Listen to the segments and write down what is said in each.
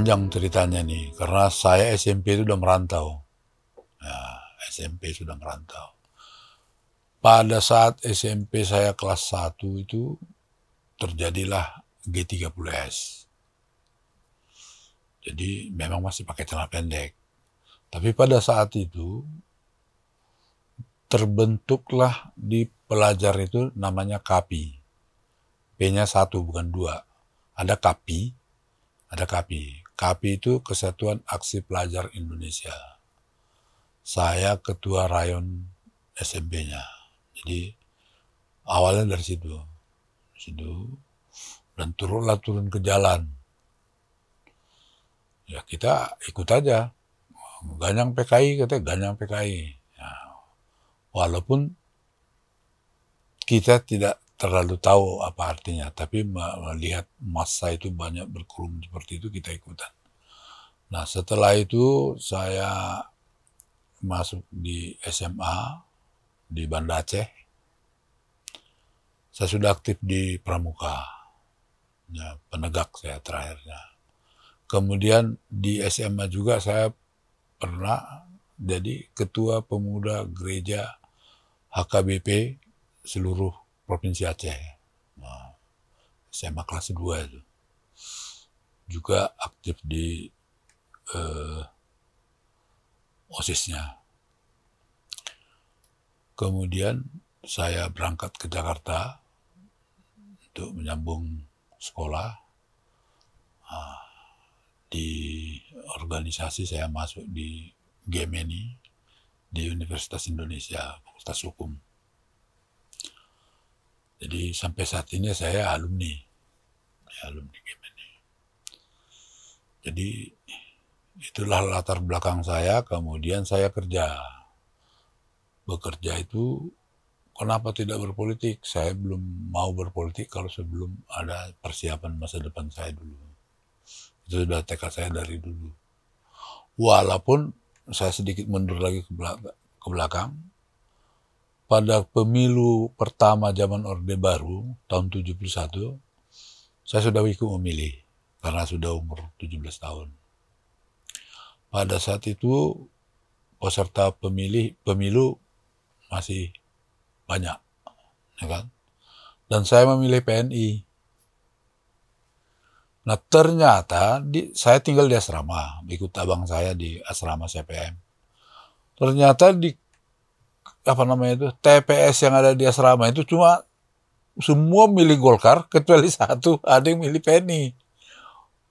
Panjang ceritanya nih, karena saya SMP itu udah merantau. Ya, SMP sudah merantau. Pada saat SMP saya kelas 1 itu terjadilah G30S. Jadi memang masih pakai celana pendek. Tapi pada saat itu terbentuklah di pelajar itu namanya KAPI. P-nya 1 bukan 2. Ada KAPI, ada KAPI. KAPI itu Kesatuan Aksi Pelajar Indonesia. Saya ketua rayon SMP-nya. Jadi awalnya dari situ. Dan turun ke jalan. Ya kita ikut aja. Ganyang PKI, katanya ganyang PKI. Ya, walaupun kita tidak terlalu tahu apa artinya, tapi melihat massa itu banyak berkerumun seperti itu, kita ikutan. Nah, setelah itu saya masuk di SMA di Banda Aceh. Saya sudah aktif di Pramuka, ya, penegak saya terakhirnya. Kemudian di SMA juga saya pernah jadi ketua pemuda gereja HKBP seluruh Provinsi Aceh. Nah, SMA kelas 2 itu. Juga aktif di OSIS-nya. Kemudian saya berangkat ke Jakarta untuk menyambung sekolah. Di organisasi saya masuk di Gemini, di Universitas Indonesia, Fakultas Hukum. Jadi sampai saat ini saya alumni Gemini. Jadi itulah latar belakang saya, kemudian saya bekerja itu kenapa tidak berpolitik? Saya belum mau berpolitik kalau sebelum ada persiapan masa depan saya dulu. Itu sudah tekad saya dari dulu. Walaupun saya sedikit mundur lagi ke belakang, pada pemilu pertama zaman Orde Baru tahun 71, saya sudah ikut memilih karena sudah umur 17 tahun. Pada saat itu peserta pemilu masih banyak, ya kan? Dan saya memilih PNI. Nah ternyata saya tinggal di asrama, ikut abang saya di asrama CPM. Ternyata di TPS yang ada di asrama itu cuma semua milih Golkar kecuali satu, ada yang milih PNI.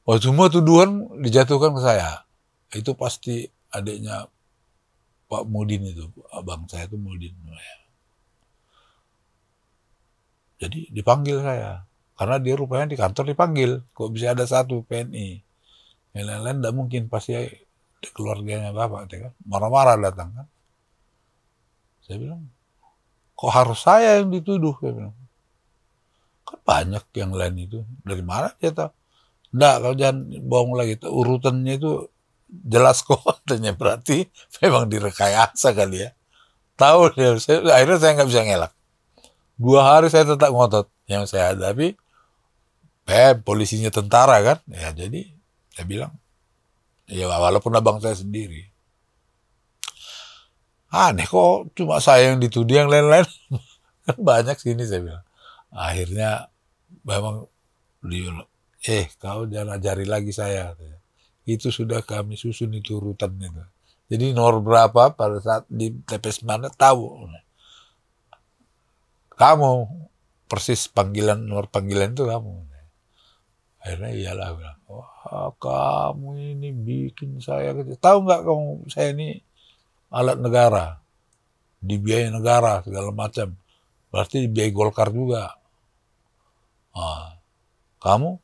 Oh, semua tuduhan dijatuhkan ke saya. Itu pasti adiknya Pak Mudin itu, abang saya itu Mudin. Jadi dipanggil saya. Karena dia rupanya di kantor dipanggil. Kok bisa ada satu PNI? Yang lain-lain tidak mungkin, pasti keluarganya Bapak. Kan? Marah-marah datang kan. Saya bilang, kok harus saya yang dituduh? Saya bilang, kan banyak yang lain itu. Dari mana dia tahu? Enggak, kalau jangan bohong lagi. Urutannya itu jelas kok. Katanya berarti memang direkayasa kali ya. Tahu dia. Akhirnya saya nggak bisa ngelak. 2 hari saya tetap ngotot. Yang saya hadapi, polisinya tentara kan. Ya jadi saya bilang, ya walaupun abang saya sendiri. Aneh kok cuma saya yang dituduh, yang lain-lain kan banyak sini, saya bilang. Akhirnya memang kau jangan ajari lagi saya. Itu sudah kami susun itu urutan itu. Jadi nomor berapa pada saat di TPS mana tahu. Kamu persis nomor panggilan itu kamu. Akhirnya iyalah bilang, wah kamu ini bikin saya gitu. Tahu nggak kamu saya ini alat negara, dibiayai negara segala macam. Berarti dibiayai Golkar juga. Nah, kamu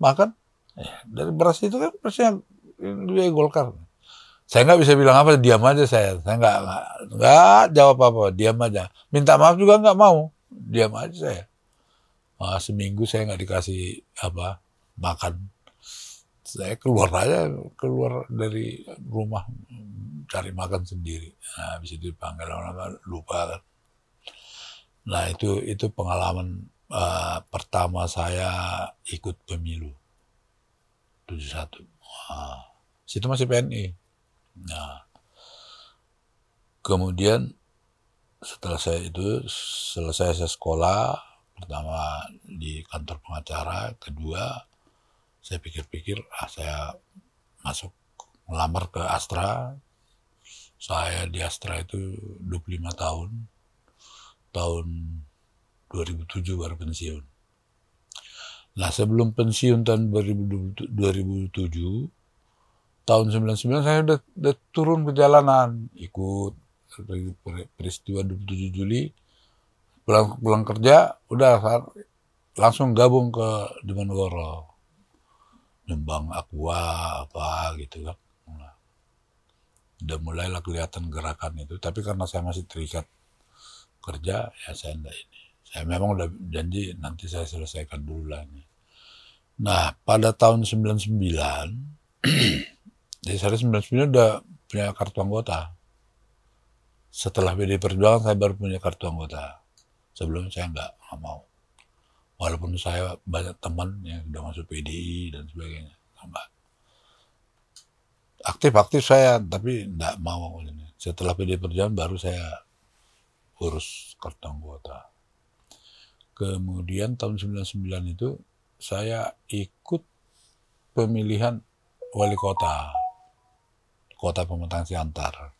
makan dari beras itu kan berasnya dibiayai Golkar. Saya nggak bisa bilang apa, diam aja saya. Saya nggak jawab apa, diam aja. Minta maaf juga nggak mau, diam aja saya. Seminggu saya nggak dikasih makan. Saya keluar dari rumah cari makan sendiri. Nah, habis itu dipanggil lama-lama lupa kan. Nah itu pengalaman pertama saya ikut pemilu 71. Situ masih PNI. Nah, kemudian setelah selesai saya sekolah, pertama di kantor pengacara, kedua saya pikir-pikir, saya masuk melamar ke Astra. Saya di Astra itu 25 tahun, tahun 2007 baru pensiun. Nah, sebelum pensiun tahun 2007, tahun 99 saya udah turun ke jalanan, ikut peristiwa 27 Juli, pulang kerja, udah langsung gabung ke Diponegoro, nyumbang aqua apa gitu kan. Nah, udah mulailah kelihatan gerakan itu, tapi karena saya masih terikat kerja, ya saya enggak ini. Saya memang udah janji nanti saya selesaikan dulu lah ini. Nah, pada tahun 99, jadi saya 99 udah punya kartu anggota. Setelah PD Perjuangan saya baru punya kartu anggota. Sebelumnya saya nggak mau. Walaupun saya banyak teman yang udah masuk PDI dan sebagainya. Enggak. Aktif-aktif saya, tapi nggak mau. Setelah PD Perjuangan baru saya urus kartu anggota. Kemudian tahun 99 itu saya ikut pemilihan wali kota Pematang Siantar.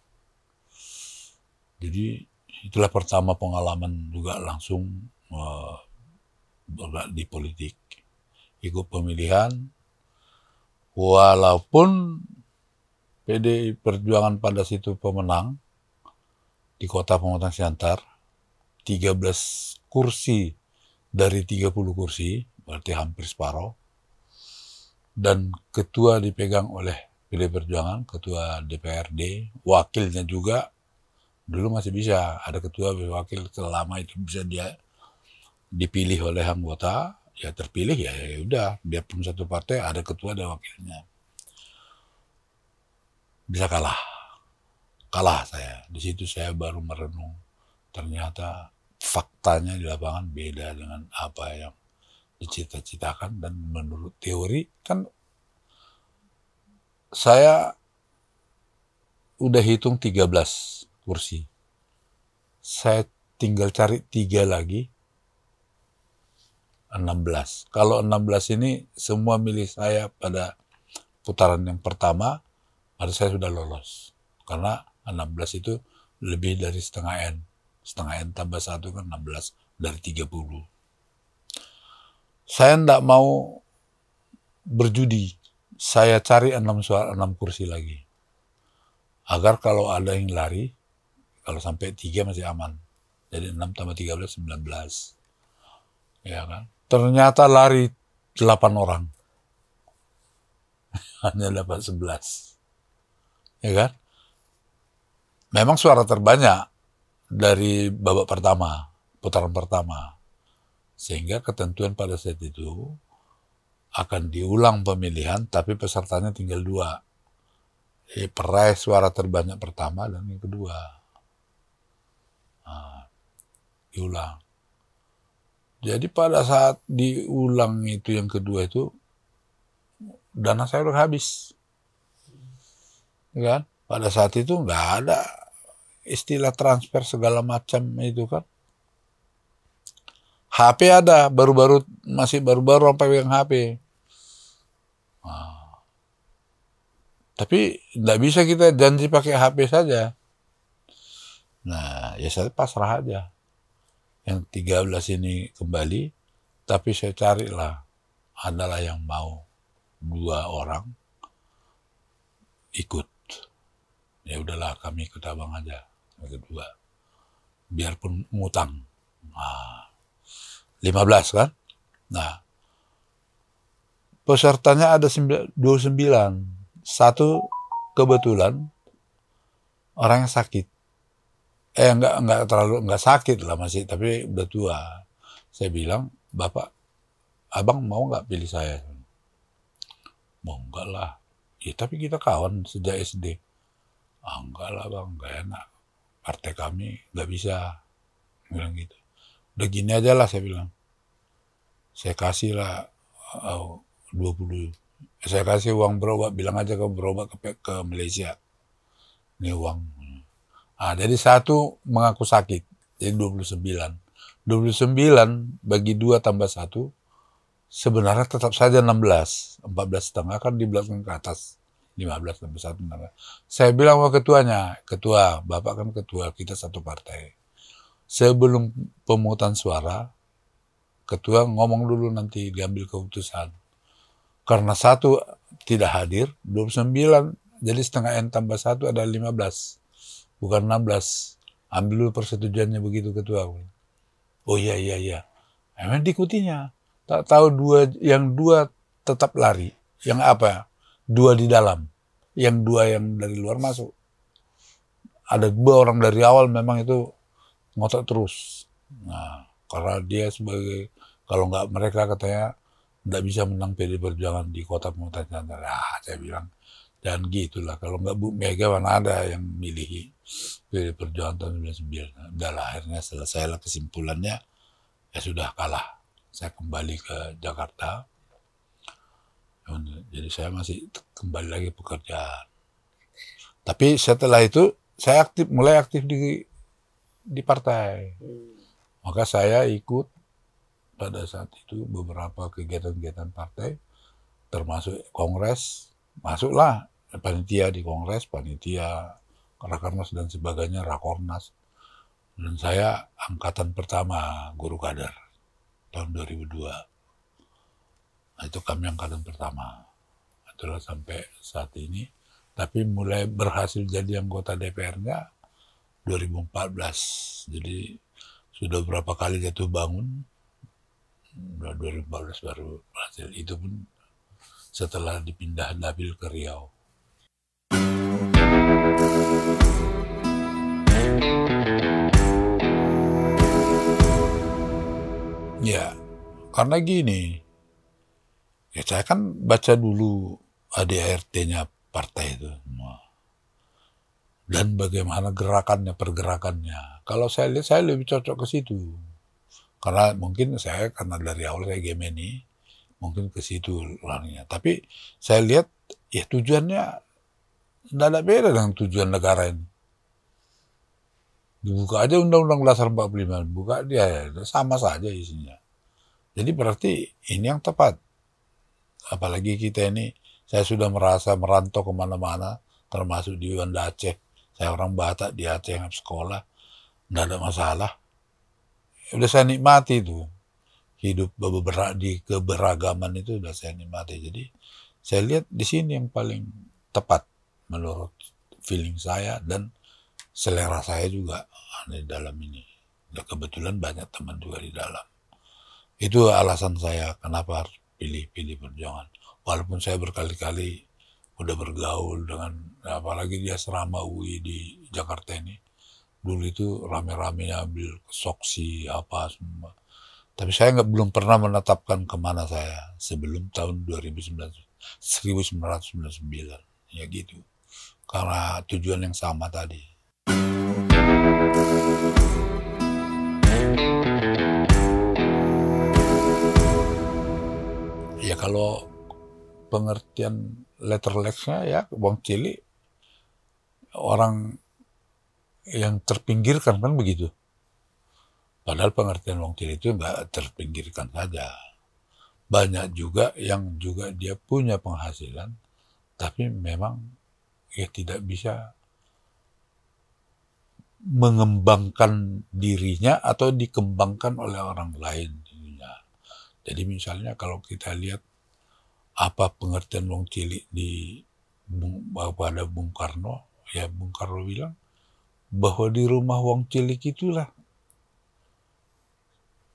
Jadi itulah pertama pengalaman juga langsung di politik. Ikut pemilihan, walaupun PDI Perjuangan pada situ pemenang di kota Pematang Siantar, 13 kursi dari 30 kursi, berarti hampir separuh, dan ketua dipegang oleh PDI Perjuangan, ketua DPRD, wakilnya juga, dulu masih bisa, ada ketua wakil selama itu bisa dia dipilih oleh anggota, ya terpilih ya udah, biarpun satu partai ada ketua dan wakilnya. Bisa kalah saya. Di situ saya baru merenung, ternyata faktanya di lapangan beda dengan apa yang dicita-citakan, dan menurut teori kan saya udah hitung 13 kursi. Saya tinggal cari 3 lagi, 16. Kalau 16 ini semua milih saya pada putaran yang pertama, pada saya sudah lolos. Karena 16 itu lebih dari setengah N. Setengah N tambah 1 kan 16 dari 30. Saya enggak mau berjudi. Saya cari 6 kursi lagi. Agar kalau ada yang lari, kalau sampai 3 masih aman. Jadi 6 tambah 13, 19. Ya kan? Ternyata lari 8 orang. Hanya dapat 11. Ya kan? Memang suara terbanyak dari babak pertama, putaran pertama. Sehingga ketentuan pada saat itu akan diulang pemilihan, tapi pesertanya tinggal 2. Peraih suara terbanyak pertama dan yang kedua. Nah, diulang. Jadi pada saat diulang itu yang kedua itu, dana saya udah habis. Ya kan? Pada saat itu nggak ada istilah transfer segala macam itu kan. HP ada, masih baru-baru sampai pegang HP. Nah, tapi nggak bisa kita janji pakai HP saja. Nah, ya saya pasrah aja. Yang 13 ini kembali, tapi saya carilah, adalah yang mau 2 orang ikut. Ya udahlah, kami ikut abang aja, yang kedua. Biarpun ngutang. Nah, 15 kan? Nah, pesertanya ada 29. Satu kebetulan orang yang sakit. Enggak sakit lah masih, tapi udah tua. Saya bilang, Bapak, abang mau nggak pilih saya? Mau enggak lah. Ya, tapi kita kawan sejak SD. Enggak lah bang, nggak enak. Partai kami nggak bisa. Bilang gitu. Udah gini aja lah saya bilang. Saya kasih lah 20 Saya kasih uang berobat, bilang aja kamu berobat ke Malaysia. Ini uang. Jadi satu mengaku sakit, jadi 29. 29 bagi 2 tambah 1, sebenarnya tetap saja 16. 14,5 kan di belakang ke atas. 15 tambah 1, 16. Saya bilang sama ketuanya, ketua, Bapak kan ketua, kita satu partai. Sebelum pemungutan suara, ketua ngomong dulu nanti diambil keputusan. Karena satu tidak hadir, 29, jadi setengah N tambah 1 ada 15. Bukan 16. Ambil dulu persetujuannya begitu ketua. Oh iya. Emang diikutinya. Tak tahu yang dua tetap lari. Yang apa? 2 di dalam. Yang 2 yang dari luar masuk. Ada 2 orang dari awal memang itu ngotot terus. Nah, karena dia sebagai, kalau nggak mereka katanya nggak bisa menang PD Perjuangan di kota pemungutan suara. Saya bilang, dan gitulah. Kalau nggak Bu Mega mana ada yang milih PD Perjuangan tahun 99. Udah lah, akhirnya selesailah kesimpulannya. Ya sudah kalah. Saya kembali ke Jakarta. Jadi saya masih kembali lagi pekerjaan. Tapi setelah itu saya mulai aktif di partai. Maka saya ikut pada saat itu beberapa kegiatan-kegiatan partai, termasuk kongres. Masuklah panitia di kongres, panitia Rakernas dan sebagainya, Rakornas. Dan saya angkatan pertama guru kader tahun 2002. Nah, itu kami angkatan pertama. Itulah sampai saat ini. Tapi mulai berhasil jadi anggota DPR-nya 2014. Jadi sudah berapa kali jatuh bangun. 2014 baru berhasil. Itu pun setelah dipindah dapil ke Riau. Ya, karena gini, ya saya kan baca dulu ADART-nya partai itu semua. Dan bagaimana pergerakannya. Kalau saya lihat, saya lebih cocok ke situ. Karena mungkin karena dari awal saya Gemini, mungkin ke situ orangnya. Tapi saya lihat, ya tujuannya tidak ada beda dengan tujuan negara ini. Dibuka aja Undang-Undang Dasar 45, buka dia, sama saja isinya. Jadi berarti ini yang tepat. Apalagi kita ini, saya sudah merasa merantau kemana-mana, termasuk di Banda Aceh. Saya orang Batak di Aceh yang sekolah, tidak ada masalah. Udah saya nikmati itu. Hidup di keberagaman itu udah saya nikmati. Jadi saya lihat di sini yang paling tepat menurut feeling saya dan selera saya juga di dalam ini. Dan kebetulan banyak teman juga di dalam. Itu alasan saya kenapa harus pilih Perjuangan. Walaupun saya berkali-kali udah bergaul dengan, apalagi di asrama UI di Jakarta ini. Dulu itu rame-ramenya ambil soksi apa semua. Tapi saya belum pernah menetapkan kemana saya sebelum tahun 1999. Ya gitu. Karena tujuan yang sama tadi. Ya kalau pengertian letterlexnya ya Wong Cilik orang yang terpinggirkan kan begitu. Padahal pengertian Wong Cilik itu nggak terpinggirkan saja. Banyak juga yang juga dia punya penghasilan, tapi memang ya tidak bisa mengembangkan dirinya atau dikembangkan oleh orang lain. Jadi misalnya kalau kita lihat apa pengertian Wong Cilik pada Bung Karno, ya Bung Karno bilang bahwa di rumah Wong Cilik itulah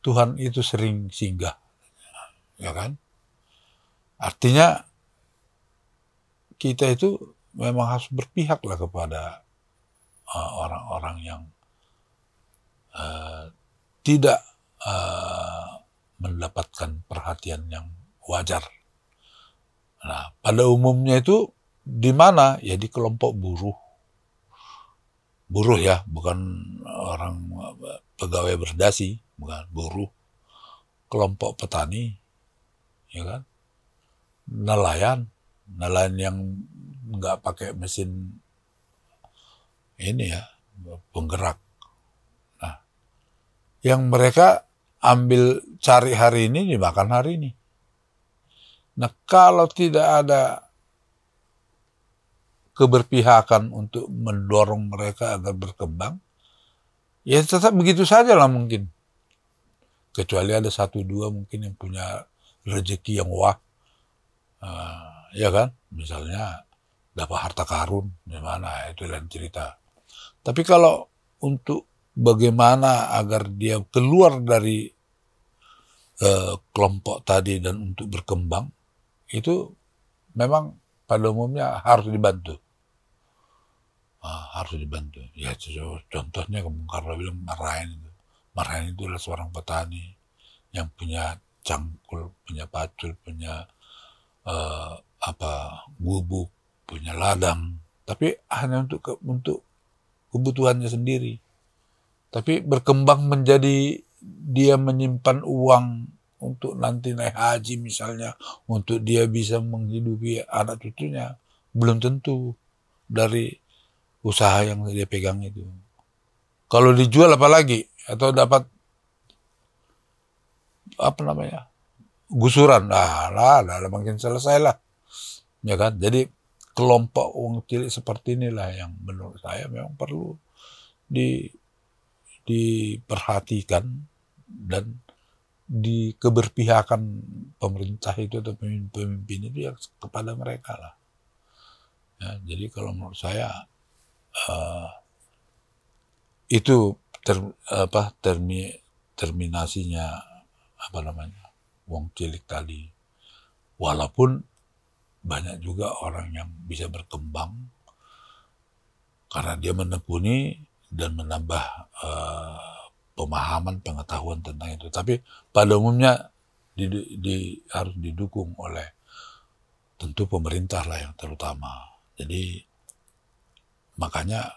Tuhan itu sering singgah, ya kan? Artinya kita itu memang harus berpihaklah kepada orang-orang yang tidak mendapatkan perhatian yang wajar. Nah, pada umumnya itu di mana? Ya di kelompok buruh. Buruh ya, bukan orang pegawai berdasi, bukan buruh. Kelompok petani, ya kan? Nelayan, nelayan yang nggak pakai mesin ini ya, penggerak. Nah, yang mereka ambil cari hari ini, dimakan hari ini. Nah, kalau tidak ada keberpihakan untuk mendorong mereka agar berkembang, ya tetap begitu saja lah mungkin. Kecuali ada satu dua mungkin yang punya rezeki yang wah, ya kan? Misalnya dapat harta karun, gimana, itu lain cerita. Tapi kalau untuk bagaimana agar dia keluar dari kelompok tadi dan untuk berkembang, itu memang pada umumnya harus dibantu. Harus dibantu. Ya contohnya Bung Karno bilang Marain itu. Marain itu adalah seorang petani yang punya cangkul, punya pacul, punya gubuk, punya ladang. Tapi hanya untuk kebutuhannya sendiri. Tapi berkembang menjadi dia menyimpan uang untuk nanti naik haji misalnya, untuk dia bisa menghidupi anak cucunya, belum tentu dari usaha yang dia pegang itu. Kalau dijual apalagi, atau dapat gusuran, lah makin selesai lah, ya kan? Jadi kelompok uang cilik seperti inilah yang menurut saya memang perlu diperhatikan dan di keberpihakan pemerintah itu atau pemimpin itu ya kepada mereka lah. Ya, jadi kalau menurut saya itu terminasinya wong cilik tadi. Walaupun banyak juga orang yang bisa berkembang karena dia menekuni dan menambah pemahaman, pengetahuan tentang itu. Tapi pada umumnya harus didukung oleh tentu pemerintah lah yang terutama. Jadi makanya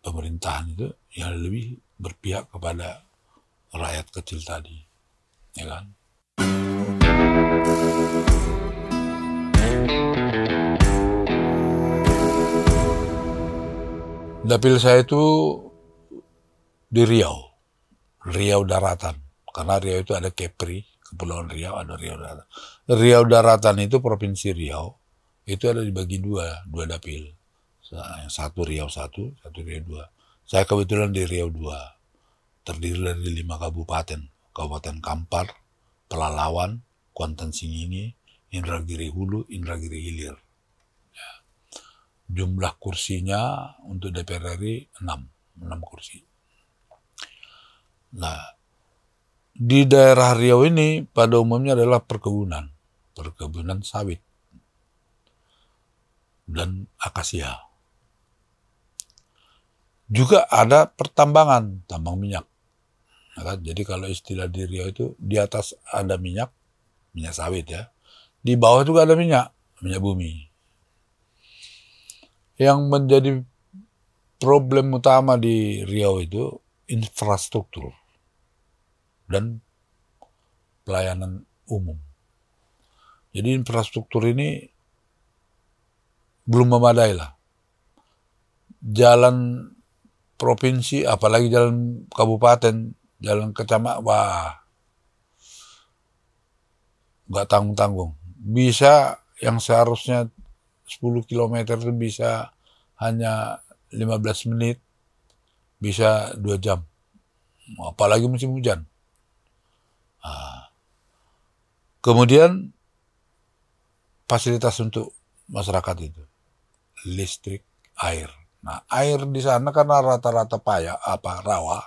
pemerintahan itu yang lebih berpihak kepada rakyat kecil tadi, ya kan? Dapil saya itu di Riau Daratan. Karena Riau itu ada Kepri, Kepulauan Riau, ada Riau Daratan. Riau Daratan itu Provinsi Riau, itu ada dibagi dua dapil. Satu Riau 1, satu Riau 2. Saya kebetulan di Riau 2. Terdiri dari 5 kabupaten. Kabupaten Kampar, Pelalawan, Kuantan Singini, Indragiri Hulu, Indragiri Hilir. Ya. Jumlah kursinya untuk DPR RI 6 kursi. Nah, di daerah Riau ini pada umumnya adalah perkebunan sawit dan akasia. Juga ada pertambangan, tambang minyak. Jadi kalau istilah di Riau itu di atas ada minyak sawit ya. Di bawah juga ada minyak bumi. Yang menjadi problem utama di Riau itu infrastruktur dan pelayanan umum. Jadi infrastruktur ini belum memadai lah. Jalan provinsi, apalagi jalan kabupaten, jalan kecamatan, wah, nggak tanggung-tanggung. Bisa yang seharusnya 10 km itu bisa hanya 15 menit, bisa 2 jam. Apalagi musim hujan. Kemudian fasilitas untuk masyarakat itu, listrik, air. Nah, air di sana karena rata-rata rawa,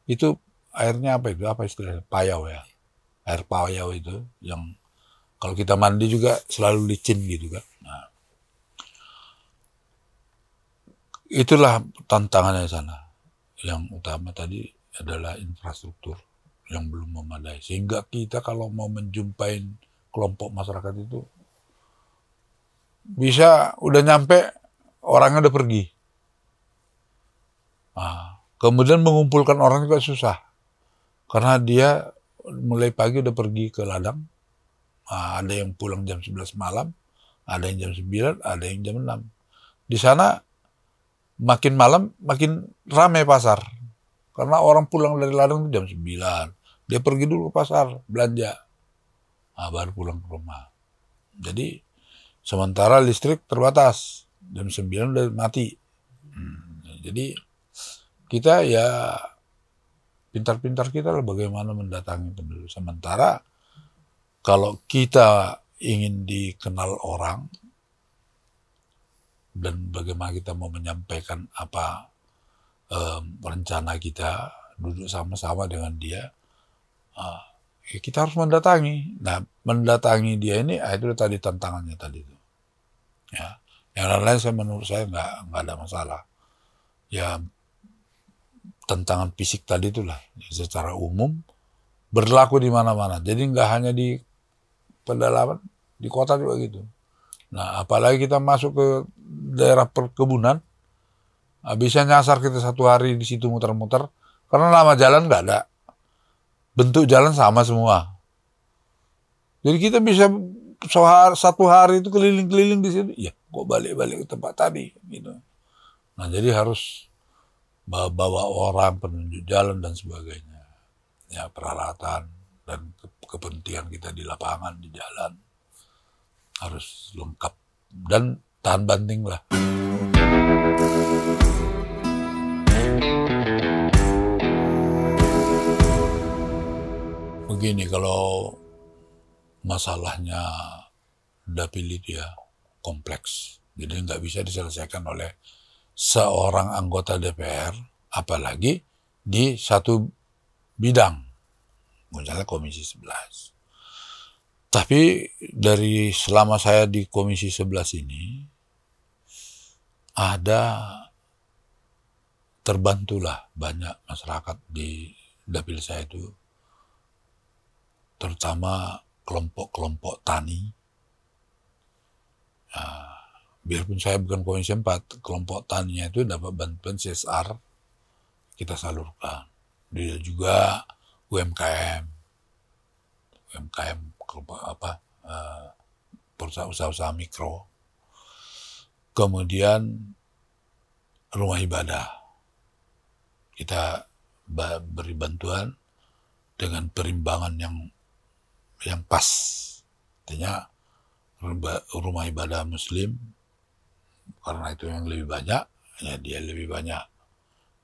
itu airnya apa istilahnya? Payau ya. Air payau itu yang kalau kita mandi juga selalu licin gitu kan. Nah, itulah tantangannya di sana. Yang utama tadi adalah infrastruktur yang belum memadai. Sehingga kita kalau mau menjumpai kelompok masyarakat itu bisa udah nyampe orangnya udah pergi. Kemudian mengumpulkan orang juga susah. Karena dia mulai pagi udah pergi ke ladang, Ada yang pulang jam 11 malam, ada yang jam 9, ada yang jam 6. Di sana makin malam makin ramai pasar. Karena orang pulang dari ladang itu jam 9. Dia pergi dulu ke pasar, belanja. Baru pulang ke rumah. Jadi sementara listrik terbatas. Jam 9 udah mati. Jadi kita ya pintar-pintar kita lah bagaimana mendatangi penduduk. Sementara kalau kita ingin dikenal orang dan bagaimana kita mau menyampaikan apa rencana kita, duduk sama-sama dengan dia, ya kita harus mendatangi. Nah, mendatangi dia ini itu tadi tantangannya tadi itu. Ya, yang lain-lain menurut saya nggak ada masalah. Ya, tantangan fisik tadi itulah secara umum berlaku di mana-mana. Jadi nggak hanya di pedalaman, di kota juga gitu. Nah, apalagi kita masuk ke daerah perkebunan, bisa nyasar kita 1 hari di situ muter-muter, karena nama jalan nggak ada, bentuk jalan sama semua. Jadi kita bisa 1 hari itu keliling-keliling di situ, ya kok balik-balik ke tempat tadi, gitu. Nah, jadi harus bawa orang, penunjuk jalan dan sebagainya. Ya, peralatan dan kepentingan kita di lapangan, di jalan harus lengkap dan tahan banting lah. Begini, kalau masalahnya dapil itu ya kompleks, jadi nggak bisa diselesaikan oleh seorang anggota DPR, apalagi di satu bidang, misalnya Komisi 11. Tapi dari selama saya di Komisi 11 ini, terbantulah banyak masyarakat di dapil saya itu, terutama kelompok-kelompok tani. Biarpun saya bukan Komisi 4, kelompok taninya itu dapat bantuan CSR, kita salurkan. Dia juga UMKM, usaha-usaha mikro. Kemudian rumah ibadah, kita beri bantuan dengan perimbangan yang pas. Artinya rumah ibadah Muslim, karena itu yang lebih banyak, ya dia lebih banyak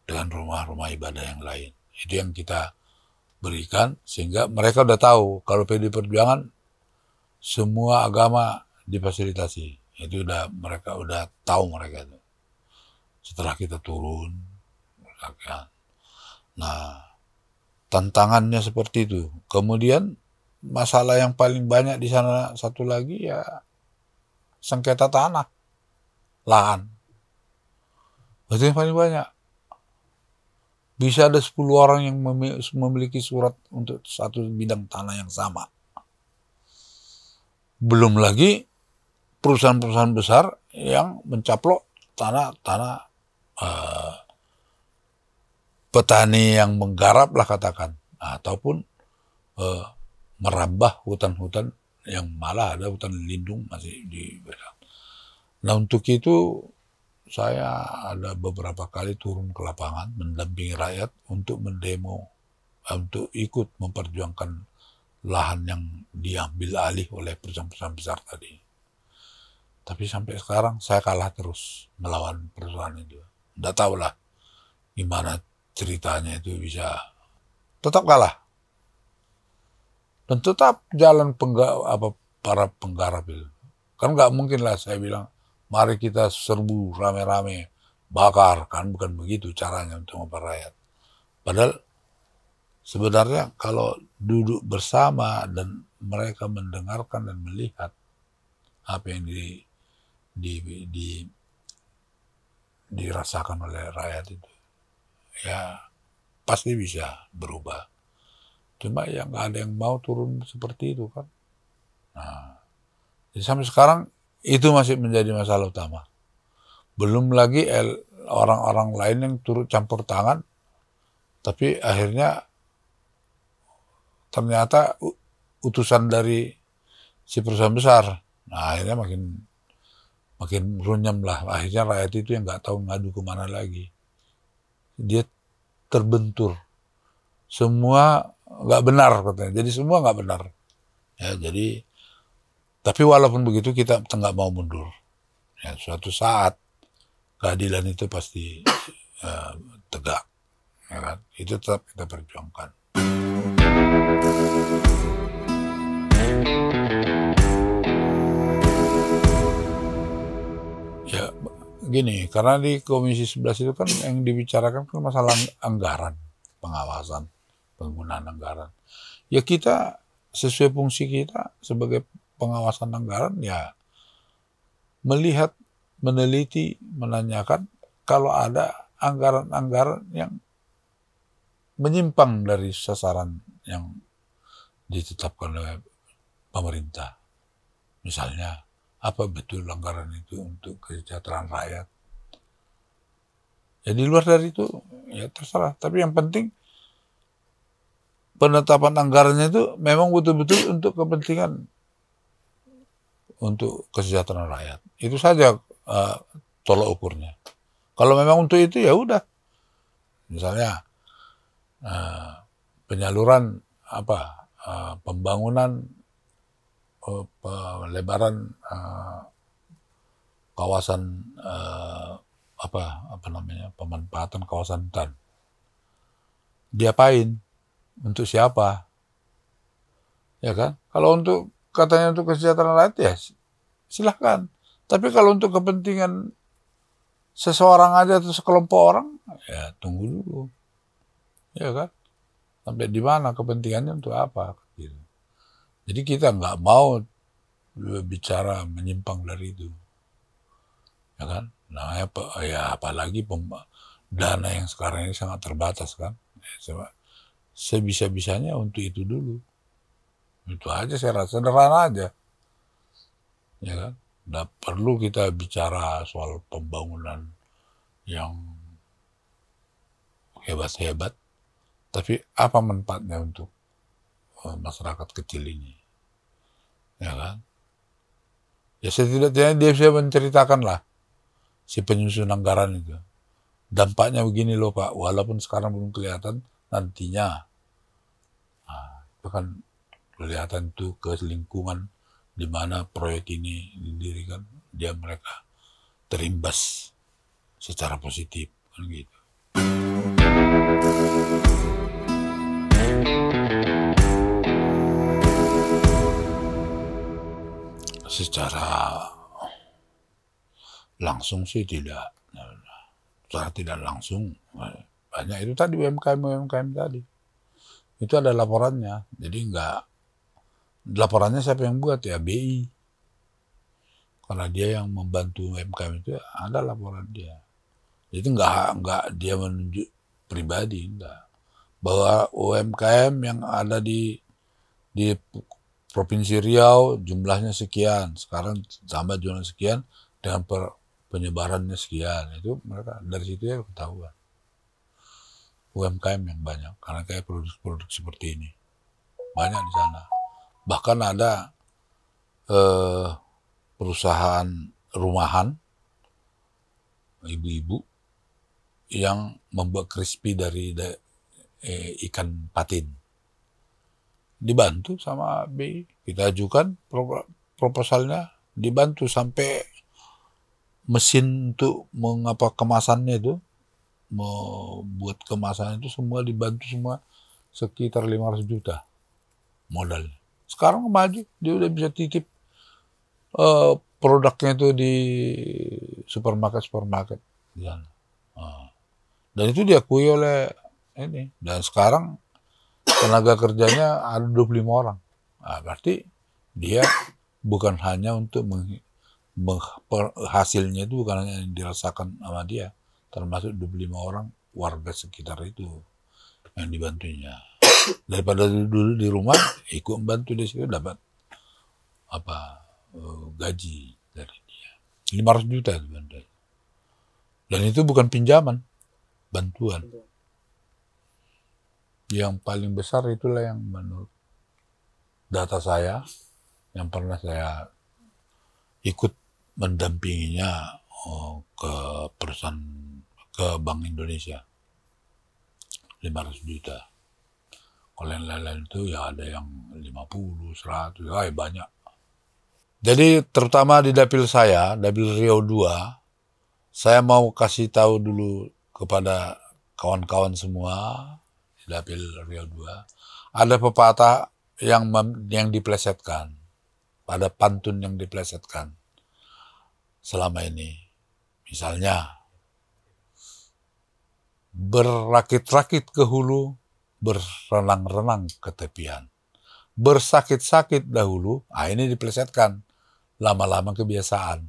dengan rumah-rumah ibadah yang lain. Itu yang kita berikan, sehingga mereka udah tahu kalau PD Perjuangan semua agama difasilitasi. Itu mereka udah tahu mereka itu. Setelah kita turun, nah tantangannya seperti itu. Kemudian masalah yang paling banyak di sana satu lagi ya sengketa tanah, lahan. Itu yang paling banyak. Bisa ada 10 orang yang memiliki surat untuk satu bidang tanah yang sama. Belum lagi perusahaan-perusahaan besar yang mencaplok tanah petani yang menggarap lah katakan, ataupun merambah hutan-hutan yang malah ada hutan lindung masih di. Nah, untuk itu saya ada beberapa kali turun ke lapangan mendampingi rakyat untuk mendemo, untuk ikut memperjuangkan lahan yang diambil alih oleh perusahaan-perusahaan besar tadi. Tapi sampai sekarang saya kalah terus melawan perusahaan itu. Nggak tahu lah gimana ceritanya itu bisa tetap kalah. Dan tetap jalan para penggarap itu. Kan nggak mungkin lah saya bilang, mari kita serbu rame-rame, bakar, kan bukan begitu caranya untuk memperoleh rakyat. Padahal sebenarnya kalau duduk bersama dan mereka mendengarkan dan melihat apa yang dirasakan oleh rakyat itu, ya pasti bisa berubah. Cuma ya nggak ada yang mau turun seperti itu kan. Nah, jadi sampai sekarang itu masih menjadi masalah utama. Belum lagi orang-orang lain yang turut campur tangan, tapi akhirnya ternyata utusan dari si perusahaan besar. Nah akhirnya makin runyam lah. Akhirnya rakyat itu yang nggak tahu ngadu kemana lagi. Dia terbentur. Semua nggak benar katanya. Jadi semua nggak benar. Ya, jadi tapi walaupun begitu kita nggak mau mundur. Ya, suatu saat keadilan itu pasti tegak. Ya kan? Itu tetap kita perjuangkan. Ya gini, karena di Komisi 11 itu kan yang dibicarakan kan masalah anggaran, pengawasan, penggunaan anggaran. Ya kita sesuai fungsi kita sebagai pengawasan anggaran ya melihat, meneliti, menanyakan kalau ada anggaran-anggaran yang menyimpang dari sasaran yang ditetapkan oleh pemerintah. Misalnya, apa betul anggaran itu untuk kesejahteraan rakyat? Ya di luar dari itu, ya terserah. Tapi yang penting, penetapan anggarannya itu memang betul-betul untuk kepentingan, untuk kesejahteraan rakyat. Itu saja tolak ukurnya. Kalau memang untuk itu, ya udah. Misalnya, penyaluran pembangunan pelebaran kawasan pemanfaatan kawasan hutan. Diapain? Untuk siapa? Ya kan? Kalau untuk katanya untuk kesejahteraan rakyat ya silahkan. Tapi kalau untuk kepentingan seseorang aja atau sekelompok orang, ya tunggu dulu. Ya kan? Sampai di mana kepentingannya untuk apa? Gitu. Jadi kita nggak mau bicara menyimpang dari itu. Ya kan? Nah, ya apalagi dana yang sekarang ini sangat terbatas kan. Sebisa-bisanya untuk itu dulu. Itu aja saya rasa, sederhana aja. Ya kan? Nggak perlu kita bicara soal pembangunan yang hebat-hebat. Tapi apa manfaatnya untuk masyarakat kecil ini? Ya kan? Ya setidaknya dia bisa menceritakan lah si penyusun anggaran itu. Dampaknya begini loh Pak, walaupun sekarang belum kelihatan, nantinya itu kan kelihatan tuh ke lingkungan di mana proyek ini didirikan, mereka terimbas secara positif kan gitu. Secara langsung sih tidak. Secara tidak langsung banyak itu tadi UMKM tadi. Itu ada laporannya. Jadi laporannya siapa yang buat ya BI. Karena dia yang membantu UMKM itu ada laporan dia. Jadi enggak dia menunjuk pribadi, enggak. Bahwa UMKM yang ada di Provinsi Riau jumlahnya sekian, sekarang tambah jumlah sekian dengan penyebarannya sekian. Itu mereka dari situ ya ketahuan. UMKM yang banyak, karena kayak produk-produk seperti ini. Banyak di sana. Bahkan ada perusahaan rumahan, ibu-ibu, yang membuat crispy dari ikan patin. Dibantu sama BI. Kita ajukan proposalnya, dibantu sampai mesin untuk kemasannya itu, membuat kemasan itu semua dibantu semua, sekitar 500 juta modal. Sekarang maju, dia udah bisa titip produknya itu di supermarket di sana. Dan itu diakui oleh ini. Dan sekarang tenaga kerjanya ada 25 orang. Nah, berarti dia bukan hanya untuk hasilnya itu bukan hanya yang dirasakan sama dia, termasuk 25 orang warga sekitar itu yang dibantunya. Daripada dulu di rumah ikut membantu di situ dapat gaji dari dia 500 juta itu bantuan. Dan itu bukan pinjaman, bantuan. Yang paling besar itulah yang menurut data saya yang pernah saya ikut mendampinginya ke perusahaan, ke Bank Indonesia, 500 juta. Kalau yang lain-lain itu ya ada yang 50, 100, banyak. Jadi terutama di dapil saya, dapil Riau 2, saya mau kasih tahu dulu kepada kawan-kawan semua di dapil Riau 2, ada pepatah yang diplesetkan, ada pantun yang diplesetkan selama ini. Misalnya, berakit-rakit ke hulu, berenang-renang ke tepian. Bersakit-sakit dahulu, ini diplesetkan, lama-lama kebiasaan.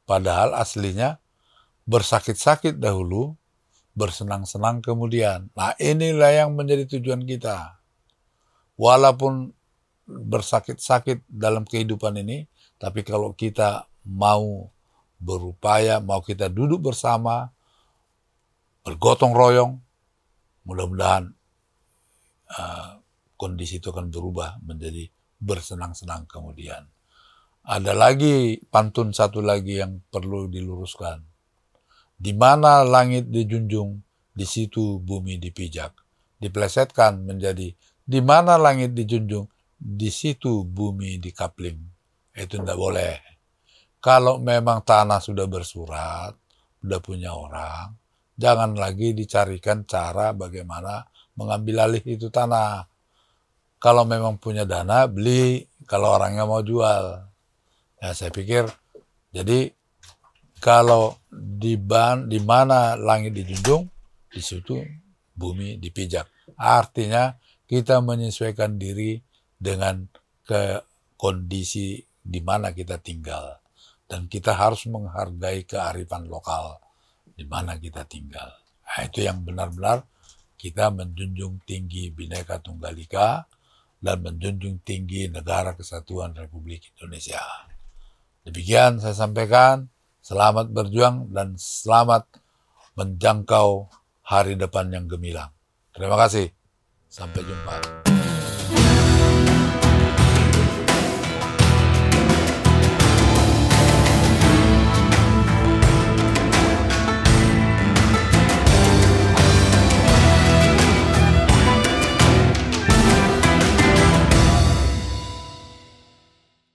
Padahal aslinya, bersakit-sakit dahulu, bersenang-senang kemudian. Nah, inilah yang menjadi tujuan kita. Walaupun bersakit-sakit dalam kehidupan ini, tapi kalau kita mau berupaya, mau kita duduk bersama, bergotong royong, mudah-mudahan kondisi itu akan berubah menjadi bersenang-senang kemudian. Ada lagi pantun satu lagi yang perlu diluruskan. Di mana langit dijunjung, di situ bumi dipijak. Diplesetkan menjadi di mana langit dijunjung, di situ bumi dikapling. Itu tidak boleh. Kalau memang tanah sudah bersurat, sudah punya orang, jangan lagi dicarikan cara bagaimana mengambil alih itu tanah. Kalau memang punya dana, beli. Kalau orangnya mau jual. Ya, saya pikir, jadi kalau di mana langit dijunjung, di situ bumi dipijak. Artinya kita menyesuaikan diri dengan kondisi di mana kita tinggal. Dan kita harus menghargai kearifan lokal di mana kita tinggal. Nah, itu yang benar-benar kita menjunjung tinggi Bhinneka Tunggal Ika dan menjunjung tinggi Negara Kesatuan Republik Indonesia. Demikian saya sampaikan, selamat berjuang dan selamat menjangkau hari depan yang gemilang. Terima kasih, sampai jumpa.